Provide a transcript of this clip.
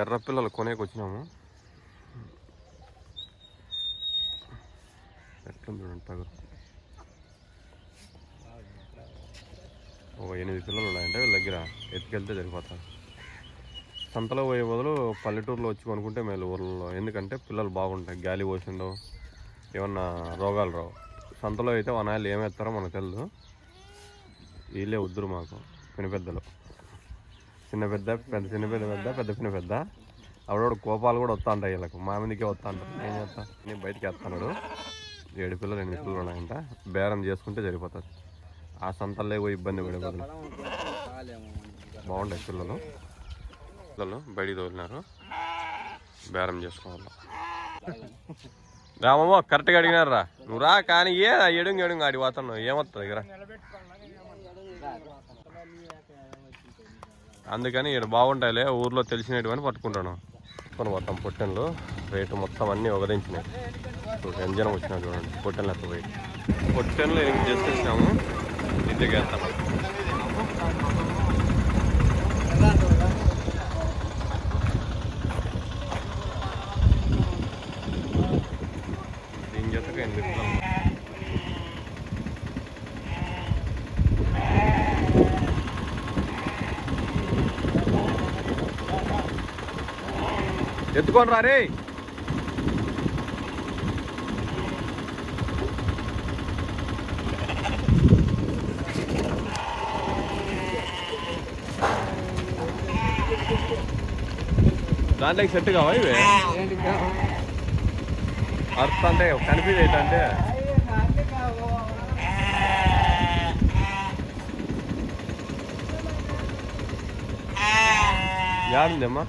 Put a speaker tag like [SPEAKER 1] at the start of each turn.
[SPEAKER 1] ఎర్ర పిల్లలు కొనేకి వచ్చినాము. ఎట్లుంది చూడండి పగురు. 8 పిల్లలు ఉన్నాయంటే వీళ్ళ దగ్గర ఎత్తుకెళ్తే సరిపోతారు. సంతలో పోయే బదులు పల్లెటూరులో వచ్చి కొనుక్కుంటే మేలు ఊర్లలో. ఎందుకంటే పిల్లలు బాగుంటాయి, గాలి పోసిండవు, ఏమన్నా రోగాలు రావు. సంతలో అయితే వనాయాలు ఏమేస్తారో మనకు తెలియదు. వీళ్ళే వద్దురు మాకు పినపెద్దలు. చిన్న పెద్ద పెద్ద పిన పెద్ద ఆవిడ కోపాలు కూడా వస్తూ ఉంటాయి వీళ్ళకు. మా మందికే వస్తూ ఉంటారు. ఏం చేస్తా నేను బయటికి వేస్తున్నాడు. 7 పిల్లలు 8 పిల్లలు ఉన్నాయంట. బేరం చేసుకుంటే సరిపోతుంది. ఆ సంతల్లో పోయి ఇబ్బంది పడే బదులు బాగుంటాయి పిల్లలు. బయటికి తోలినారు, బేరం చేసుకోవాలి. రామమ్మ కరెక్ట్గా అడిగినారా? నువ్వు రా కానీ ఎడుంగు ఆడి పోతున్నావు. ఏమొస్తుంది దగ్గర? అందుకని ఇక్కడ బాగుంటాయిలే, ఊర్లో తెలిసినటువంటి పట్టుకుంటాను. కొని పోతాం. పొట్టెన్లు రేటు మొత్తం అన్నీ ఒకదించినాయి. ఎంజనం వచ్చినా చూడండి. పొట్టెన్లు ఎత్త పోయి పొట్టెన్లు 8 చేసేసినాము. ఇంటికి వేస్తాం. దీని జతకు 8 పిల్లలు. ఎత్తుకొని రా రే. దాంట్లోకి సెట్ కావా ఇవి? అర్థం అంటే కన్ఫ్యూజ్ అవుతుంటే యాడుందమ్మా?